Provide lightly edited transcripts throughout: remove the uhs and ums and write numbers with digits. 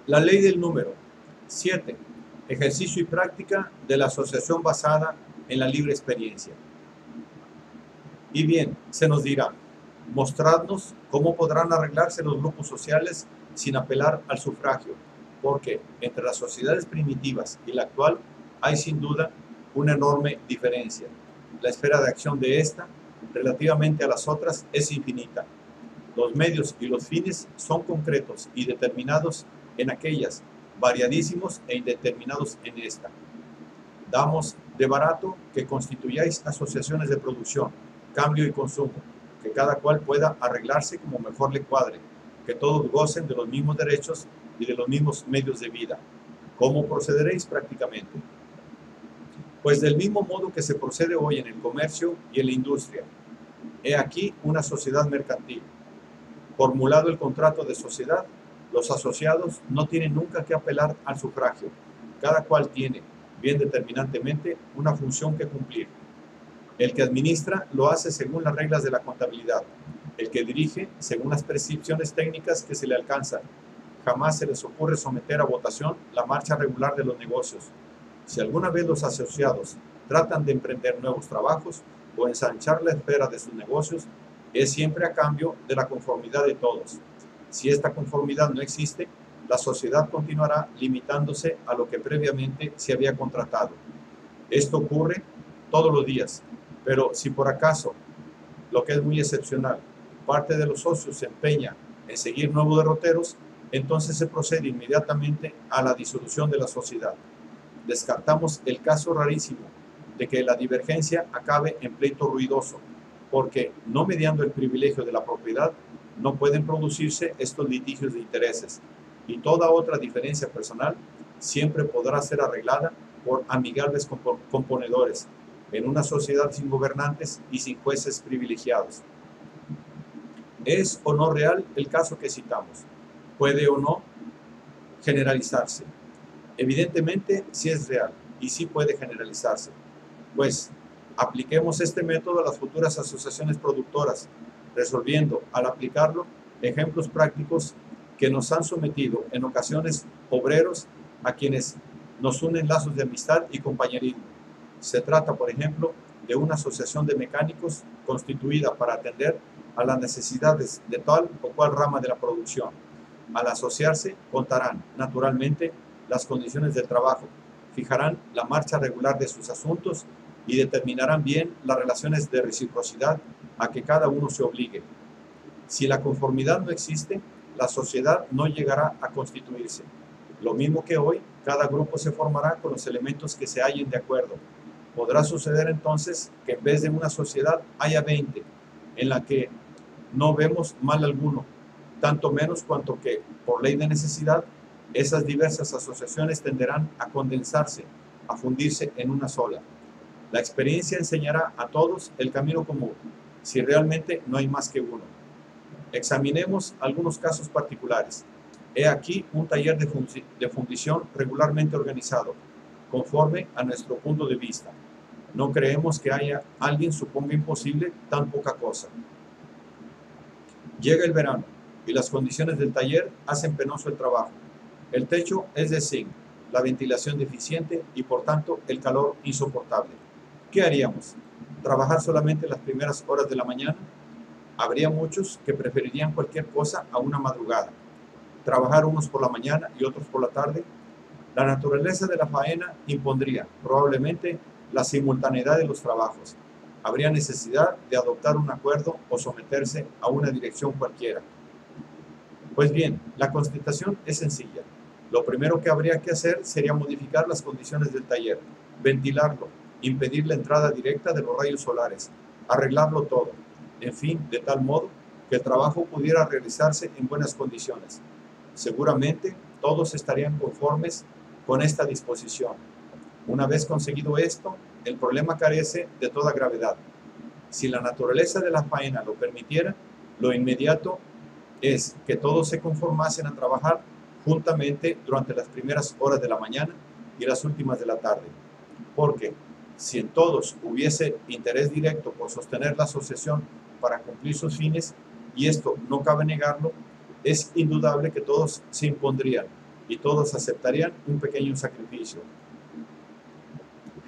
La ley del número. 7. Ejercicio y práctica de la asociación basada en la libre experiencia. Y bien, se nos dirá, mostradnos cómo podrán arreglarse los grupos sociales sin apelar al sufragio, porque entre las sociedades primitivas y la actual hay sin duda una enorme diferencia. La esfera de acción de esta, relativamente a las otras, es infinita. Los medios y los fines son concretos y determinados en aquellas, variadísimos e indeterminados en esta. Damos de barato que constituyáis asociaciones de producción, cambio y consumo, que cada cual pueda arreglarse como mejor le cuadre, que todos gocen de los mismos derechos y de los mismos medios de vida. ¿Cómo procederéis prácticamente? Pues del mismo modo que se procede hoy en el comercio y en la industria. He aquí una sociedad mercantil. Formulado el contrato de sociedad, los asociados no tienen nunca que apelar al sufragio. Cada cual tiene, bien determinantemente, una función que cumplir. El que administra lo hace según las reglas de la contabilidad. El que dirige según las prescripciones técnicas que se le alcanzan. Jamás se les ocurre someter a votación la marcha regular de los negocios. Si alguna vez los asociados tratan de emprender nuevos trabajos o ensanchar la esfera de sus negocios, es siempre a cambio de la conformidad de todos. Si esta conformidad no existe, la sociedad continuará limitándose a lo que previamente se había contratado. Esto ocurre todos los días, pero si por acaso, lo que es muy excepcional, parte de los socios se empeña en seguir nuevos derroteros, entonces se procede inmediatamente a la disolución de la sociedad. Descartamos el caso rarísimo de que la divergencia acabe en pleito ruidoso, porque no mediando el privilegio de la propiedad no pueden producirse estos litigios de intereses, y toda otra diferencia personal siempre podrá ser arreglada por amigables componedores en una sociedad sin gobernantes y sin jueces privilegiados. ¿Es o no real el caso que citamos? ¿Puede o no generalizarse? Evidentemente sí es real y sí puede generalizarse, pues apliquemos este método a las futuras asociaciones productoras, resolviendo al aplicarlo ejemplos prácticos que nos han sometido en ocasiones obreros a quienes nos unen lazos de amistad y compañerismo. Se trata, por ejemplo, de una asociación de mecánicos constituida para atender a las necesidades de tal o cual rama de la producción. Al asociarse, contarán, naturalmente, las condiciones del trabajo, fijarán la marcha regular de sus asuntos y determinarán bien las relaciones de reciprocidad a que cada uno se obligue. Si la conformidad no existe, la sociedad no llegará a constituirse. Lo mismo que hoy, cada grupo se formará con los elementos que se hallen de acuerdo. Podrá suceder entonces que en vez de una sociedad haya 20, en la que no vemos mal alguno, tanto menos cuanto que, por ley de necesidad, esas diversas asociaciones tenderán a condensarse, a fundirse en una sola. La experiencia enseñará a todos el camino común, si realmente no hay más que uno. Examinemos algunos casos particulares. He aquí un taller de fundición regularmente organizado, conforme a nuestro punto de vista. No creemos que alguien suponga imposible tan poca cosa. Llega el verano y las condiciones del taller hacen penoso el trabajo. El techo es de zinc, la ventilación deficiente y por tanto el calor insoportable. ¿Qué haríamos? ¿Trabajar solamente las primeras horas de la mañana? Habría muchos que preferirían cualquier cosa a una madrugada. ¿Trabajar unos por la mañana y otros por la tarde? La naturaleza de la faena impondría, probablemente, la simultaneidad de los trabajos. Habría necesidad de adoptar un acuerdo o someterse a una dirección cualquiera. Pues bien, la constatación es sencilla. Lo primero que habría que hacer sería modificar las condiciones del taller, ventilarlo, impedir la entrada directa de los rayos solares, arreglarlo todo, en fin, de tal modo que el trabajo pudiera realizarse en buenas condiciones. Seguramente todos estarían conformes con esta disposición. Una vez conseguido esto, el problema carece de toda gravedad. Si la naturaleza de la faena lo permitiera, lo inmediato es que todos se conformasen a trabajar juntamente durante las primeras horas de la mañana y las últimas de la tarde. Porque si en todos hubiese interés directo por sostener la asociación para cumplir sus fines, y esto no cabe negarlo, es indudable que todos se impondrían, y todos aceptarían un pequeño sacrificio.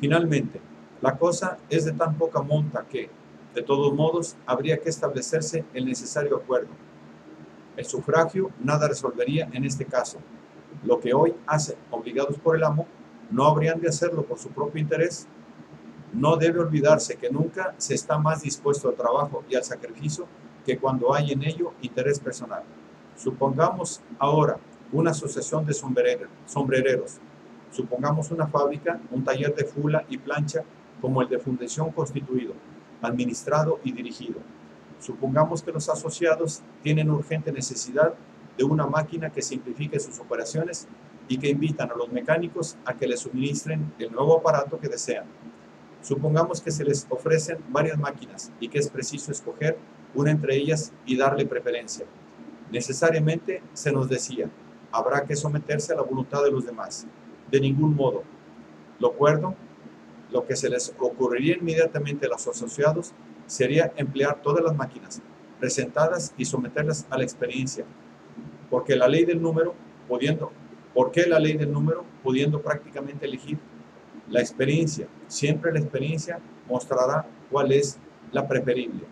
Finalmente, la cosa es de tan poca monta que, de todos modos, habría que establecerse el necesario acuerdo. El sufragio nada resolvería en este caso. Lo que hoy hacen obligados por el amo, ¿no habrían de hacerlo por su propio interés? No debe olvidarse que nunca se está más dispuesto al trabajo y al sacrificio que cuando hay en ello interés personal. Supongamos ahora una asociación de sombrereros. Supongamos una fábrica, un taller de fula y plancha como el de fundación constituido, administrado y dirigido. Supongamos que los asociados tienen urgente necesidad de una máquina que simplifique sus operaciones y que invitan a los mecánicos a que les suministren el nuevo aparato que desean. Supongamos que se les ofrecen varias máquinas y que es preciso escoger una entre ellas y darle preferencia. Necesariamente, se nos decía, habrá que someterse a la voluntad de los demás. De ningún modo. Lo que se les ocurriría inmediatamente a los asociados sería emplear todas las máquinas presentadas y someterlas a la experiencia, porque la ley del número, pudiendo prácticamente elegir la experiencia, siempre la experiencia mostrará cuál es la preferible.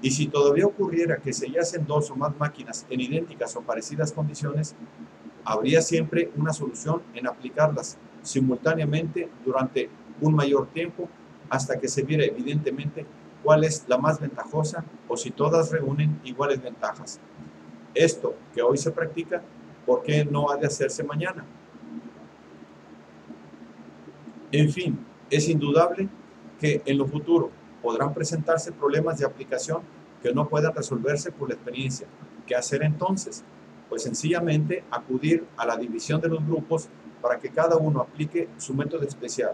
Y si todavía ocurriera que se hallasen dos o más máquinas en idénticas o parecidas condiciones, habría siempre una solución en aplicarlas simultáneamente durante un mayor tiempo hasta que se viera evidentemente cuál es la más ventajosa o si todas reúnen iguales ventajas. Esto que hoy se practica, ¿por qué no ha de hacerse mañana? En fin, es indudable que en lo futuro podrán presentarse problemas de aplicación que no puedan resolverse por la experiencia. ¿Qué hacer entonces? Pues sencillamente acudir a la división de los grupos para que cada uno aplique su método especial.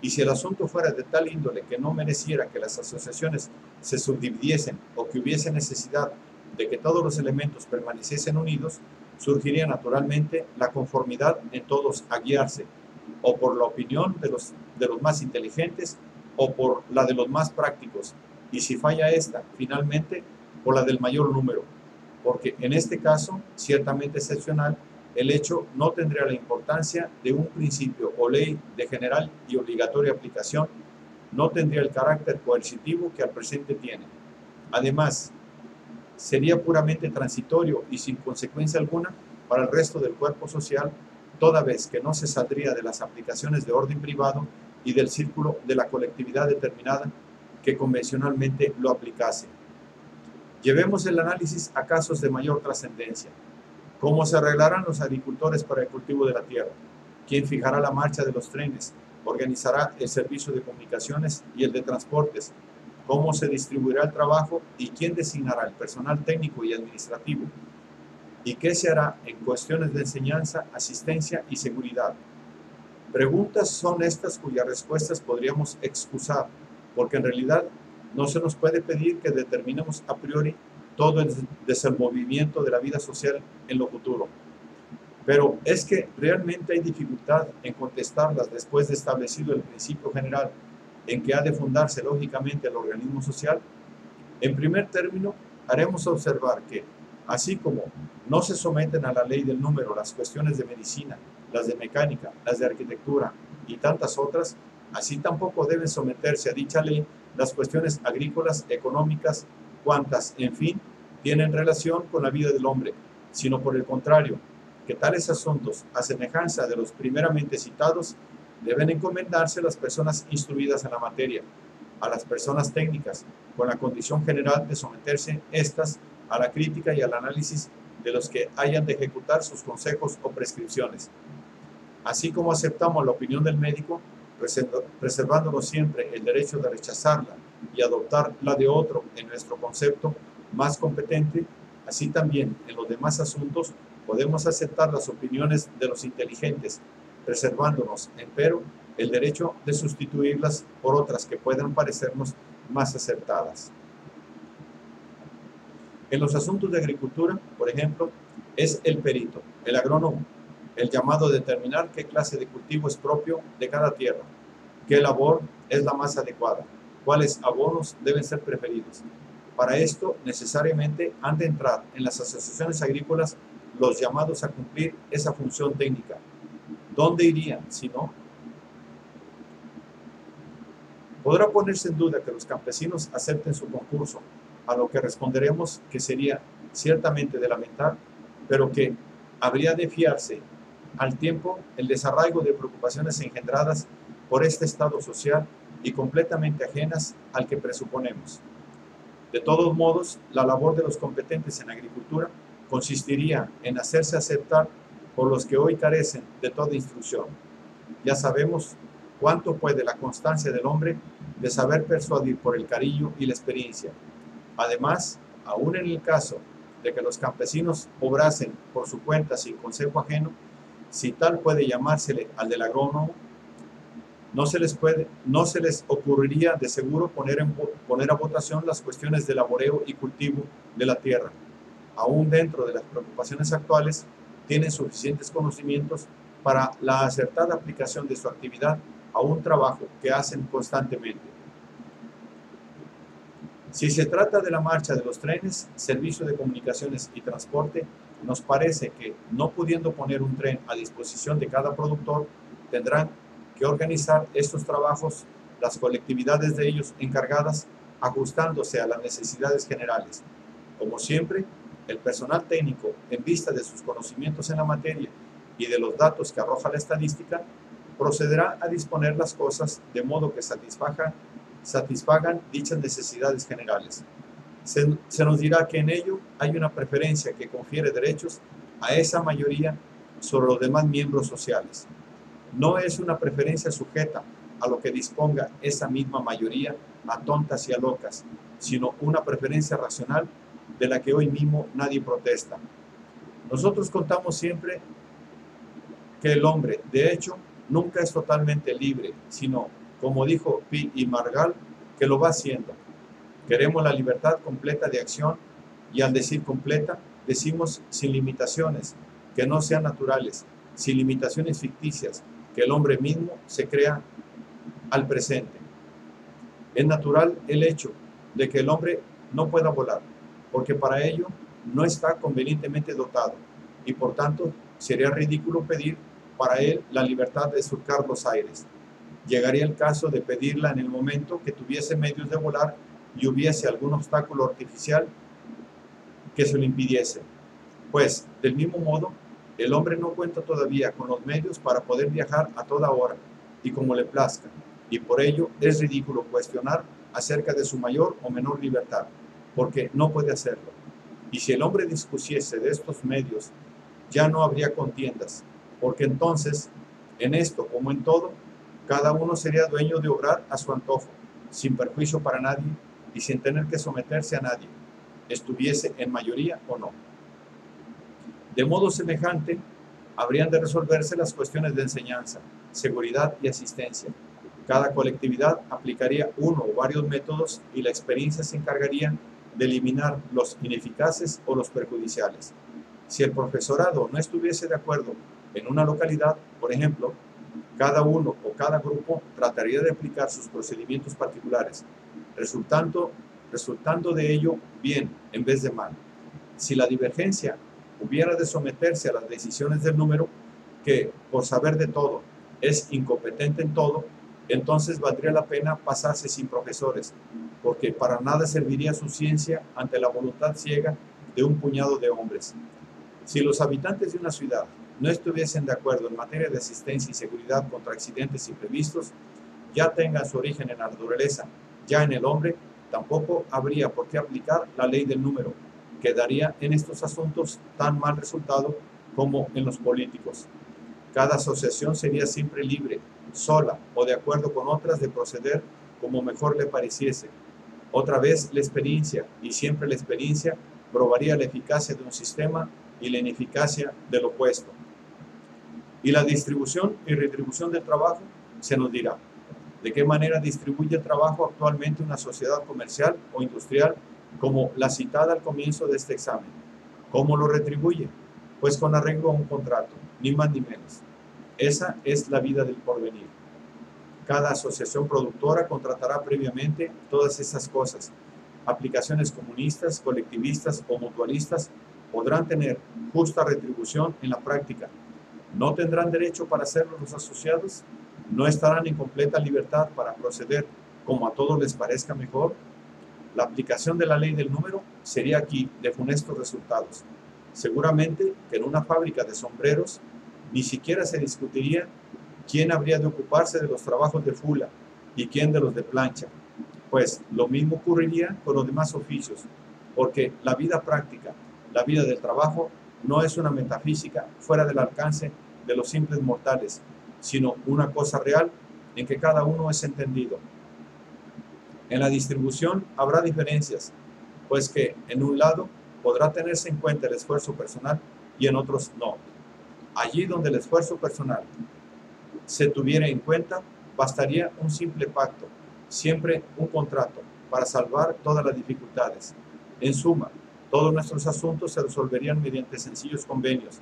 Y si el asunto fuera de tal índole que no mereciera que las asociaciones se subdividiesen o que hubiese necesidad de que todos los elementos permaneciesen unidos, surgiría naturalmente la conformidad en todos a guiarse o por la opinión de los más inteligentes o por la de los más prácticos, y si falla esta, finalmente, por la del mayor número, porque en este caso, ciertamente excepcional, el hecho no tendría la importancia de un principio o ley de general y obligatoria aplicación, no tendría el carácter coercitivo que al presente tiene. Además, sería puramente transitorio y sin consecuencia alguna para el resto del cuerpo social, toda vez que no se saldría de las aplicaciones de orden privado y del círculo de la colectividad determinada que convencionalmente lo aplicase. Llevemos el análisis a casos de mayor trascendencia. ¿Cómo se arreglarán los agricultores para el cultivo de la tierra? ¿Quién fijará la marcha de los trenes? ¿Organizará el servicio de comunicaciones y el de transportes? ¿Cómo se distribuirá el trabajo y quién designará el personal técnico y administrativo? ¿Y qué se hará en cuestiones de enseñanza, asistencia y seguridad? Preguntas son estas cuyas respuestas podríamos excusar, porque en realidad no se nos puede pedir que determinemos a priori todo el desenvolvimiento de la vida social en lo futuro. Pero es que realmente hay dificultad en contestarlas después de establecido el principio general en que ha de fundarse lógicamente el organismo social. En primer término, haremos observar que, así como no se someten a la ley del número las cuestiones de medicina, las de mecánica, las de arquitectura y tantas otras, así tampoco deben someterse a dicha ley las cuestiones agrícolas, económicas, cuantas, en fin, tienen relación con la vida del hombre, sino por el contrario, que tales asuntos, a semejanza de los primeramente citados, deben encomendarse a las personas instruidas en la materia, a las personas técnicas, con la condición general de someterse estas a la crítica y al análisis de los que hayan de ejecutar sus consejos o prescripciones. Así como aceptamos la opinión del médico, preservándonos siempre el derecho de rechazarla y adoptar la de otro en nuestro concepto más competente, así también en los demás asuntos podemos aceptar las opiniones de los inteligentes, preservándonos, empero, el derecho de sustituirlas por otras que puedan parecernos más acertadas. En los asuntos de agricultura, por ejemplo, es el perito, el agrónomo, el llamado a determinar qué clase de cultivo es propio de cada tierra, qué labor es la más adecuada, cuáles abonos deben ser preferidos. Para esto, necesariamente, han de entrar en las asociaciones agrícolas los llamados a cumplir esa función técnica. ¿Dónde irían si no? Podrá ponerse en duda que los campesinos acepten su concurso, a lo que responderemos que sería ciertamente de lamentar, pero que habría de fiarse al tiempo el desarraigo de preocupaciones engendradas por este estado social y completamente ajenas al que presuponemos. De todos modos, la labor de los competentes en agricultura consistiría en hacerse aceptar por los que hoy carecen de toda instrucción. Ya sabemos cuánto puede la constancia del hombre de saber persuadir por el cariño y la experiencia. Además, aún en el caso de que los campesinos obrasen por su cuenta sin consejo ajeno, si tal puede llamársele al del agrónomo, no se les ocurriría de seguro poner a votación las cuestiones de laboreo y cultivo de la tierra. Aún dentro de las preocupaciones actuales, tienen suficientes conocimientos para la acertada aplicación de su actividad a un trabajo que hacen constantemente. Si se trata de la marcha de los trenes, servicio de comunicaciones y transporte, nos parece que, no pudiendo poner un tren a disposición de cada productor, tendrán que organizar estos trabajos las colectividades de ellos encargadas, ajustándose a las necesidades generales. Como siempre, el personal técnico, en vista de sus conocimientos en la materia y de los datos que arroja la estadística, procederá a disponer las cosas de modo que satisfagan dichas necesidades generales. Se nos dirá que en ello hay una preferencia que confiere derechos a esa mayoría sobre los demás miembros sociales. No es una preferencia sujeta a lo que disponga esa misma mayoría a tontas y a locas, sino una preferencia racional de la que hoy mismo nadie protesta. Nosotros contamos siempre que el hombre, de hecho, nunca es totalmente libre, sino, como dijo Pi y Margall, que lo va haciendo. Queremos la libertad completa de acción y al decir completa, decimos sin limitaciones, que no sean naturales, sin limitaciones ficticias, que el hombre mismo se crea al presente. Es natural el hecho de que el hombre no pueda volar, porque para ello no está convenientemente dotado y por tanto sería ridículo pedir para él la libertad de surcar los aires. Llegaría el caso de pedirla en el momento que tuviese medios de volar y hubiese algún obstáculo artificial que se lo impidiese. Pues, del mismo modo, el hombre no cuenta todavía con los medios para poder viajar a toda hora y como le plazca, y por ello es ridículo cuestionar acerca de su mayor o menor libertad, porque no puede hacerlo. Y si el hombre dispusiese de estos medios, ya no habría contiendas, porque entonces, en esto como en todo, cada uno sería dueño de obrar a su antojo, sin perjuicio para nadie y sin tener que someterse a nadie, estuviese en mayoría o no. De modo semejante, habrían de resolverse las cuestiones de enseñanza, seguridad y asistencia. Cada colectividad aplicaría uno o varios métodos y la experiencia se encargaría de eliminar los ineficaces o los perjudiciales. Si el profesorado no estuviese de acuerdo en una localidad, por ejemplo, cada uno o cada grupo trataría de aplicar sus procedimientos particulares, resultando de ello bien en vez de mal. Si la divergencia hubiera de someterse a las decisiones del número, que, por saber de todo, es incompetente en todo, entonces valdría la pena pasarse sin profesores, porque para nada serviría su ciencia ante la voluntad ciega de un puñado de hombres. Si los habitantes de una ciudad no estuviesen de acuerdo en materia de asistencia y seguridad contra accidentes imprevistos, ya tengan su origen en la naturaleza, ya en el hombre, tampoco habría por qué aplicar la ley del número, que daría en estos asuntos tan mal resultado como en los políticos. Cada asociación sería siempre libre, sola o de acuerdo con otras, de proceder como mejor le pareciese. Otra vez la experiencia, y siempre la experiencia, probaría la eficacia de un sistema y la ineficacia del opuesto. Y la distribución y retribución del trabajo, se nos dirá. ¿De qué manera distribuye el trabajo actualmente una sociedad comercial o industrial como la citada al comienzo de este examen? ¿Cómo lo retribuye? Pues con arreglo a un contrato, ni más ni menos. Esa es la vida del porvenir. Cada asociación productora contratará previamente todas esas cosas, aplicaciones comunistas, colectivistas o mutualistas, podrán tener justa retribución en la práctica. ¿No tendrán derecho para hacerlo los asociados? ¿No estarán en completa libertad para proceder como a todos les parezca mejor? La aplicación de la ley del número sería aquí de funestos resultados. Seguramente que en una fábrica de sombreros ni siquiera se discutiría quién habría de ocuparse de los trabajos de fula y quién de los de plancha, pues lo mismo ocurriría con los demás oficios, porque la vida práctica, la vida del trabajo, no es una metafísica fuera del alcance de los simples mortales, sino una cosa real en que cada uno es entendido. En la distribución habrá diferencias, pues que en un lado podrá tenerse en cuenta el esfuerzo personal y en otros no. Allí donde el esfuerzo personal se tuviera en cuenta, bastaría un simple pacto, siempre un contrato, para salvar todas las dificultades. En suma, todos nuestros asuntos se resolverían mediante sencillos convenios,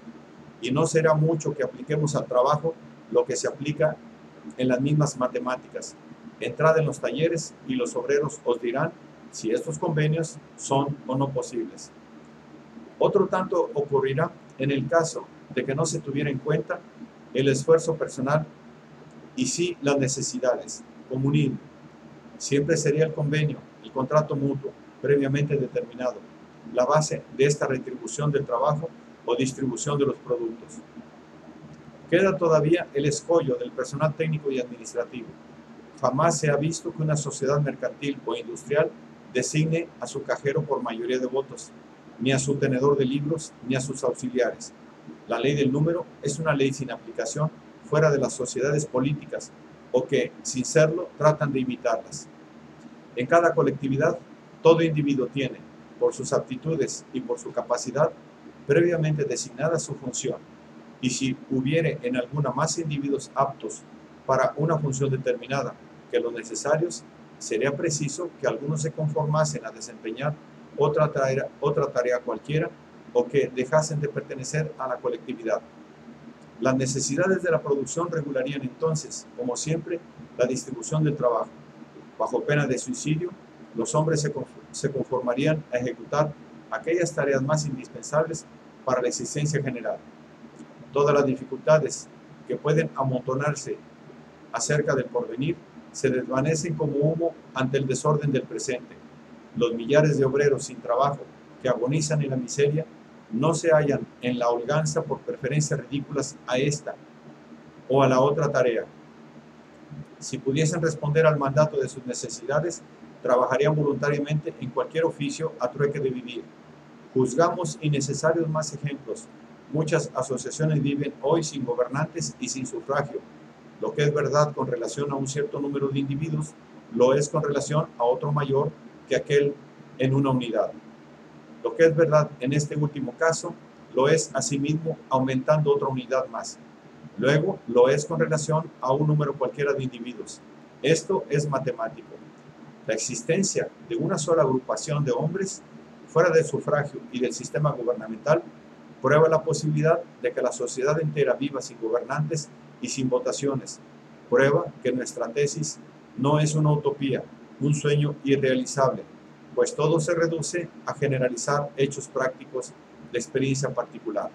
y no será mucho que apliquemos al trabajo lo que se aplica en las mismas matemáticas. Entrad en los talleres y los obreros os dirán si estos convenios son o no posibles. Otro tanto ocurrirá en el caso de que no se tuviera en cuenta el esfuerzo personal y sí las necesidades. Comunismo. Siempre sería el convenio, el contrato mutuo, previamente determinado, la base de esta retribución del trabajo o distribución de los productos. Queda todavía el escollo del personal técnico y administrativo. Jamás se ha visto que una sociedad mercantil o industrial designe a su cajero por mayoría de votos, ni a su tenedor de libros, ni a sus auxiliares. La ley del número es una ley sin aplicación fuera de las sociedades políticas, o que, sin serlo, tratan de imitarlas. En cada colectividad, todo individuo tiene, por sus aptitudes y por su capacidad, previamente designada su función, y si hubiere en alguna más individuos aptos para una función determinada que los necesarios, sería preciso que algunos se conformasen a desempeñar otra tarea cualquiera o que dejasen de pertenecer a la colectividad. Las necesidades de la producción regularían entonces, como siempre, la distribución del trabajo. Bajo pena de suicidio, los hombres se conformarían a ejecutar aquellas tareas más indispensables para la existencia general. Todas las dificultades que pueden amontonarse acerca del porvenir se desvanecen como humo ante el desorden del presente. Los millares de obreros sin trabajo que agonizan en la miseria no se hallan en la holganza por preferencias ridículas a esta o a la otra tarea. Si pudiesen responder al mandato de sus necesidades, trabajarían voluntariamente en cualquier oficio a trueque de vivir. Juzgamos innecesarios más ejemplos. Muchas asociaciones viven hoy sin gobernantes y sin sufragio. Lo que es verdad con relación a un cierto número de individuos, lo es con relación a otro mayor que aquel en una unidad. Lo que es verdad en este último caso, lo es asimismo aumentando otra unidad más. Luego, lo es con relación a un número cualquiera de individuos. Esto es matemático. La existencia de una sola agrupación de hombres, fuera del sufragio y del sistema gubernamental, prueba la posibilidad de que la sociedad entera viva sin gobernantes y sin votaciones. Prueba que nuestra tesis no es una utopía, un sueño irrealizable, pues todo se reduce a generalizar hechos prácticos de experiencia particular.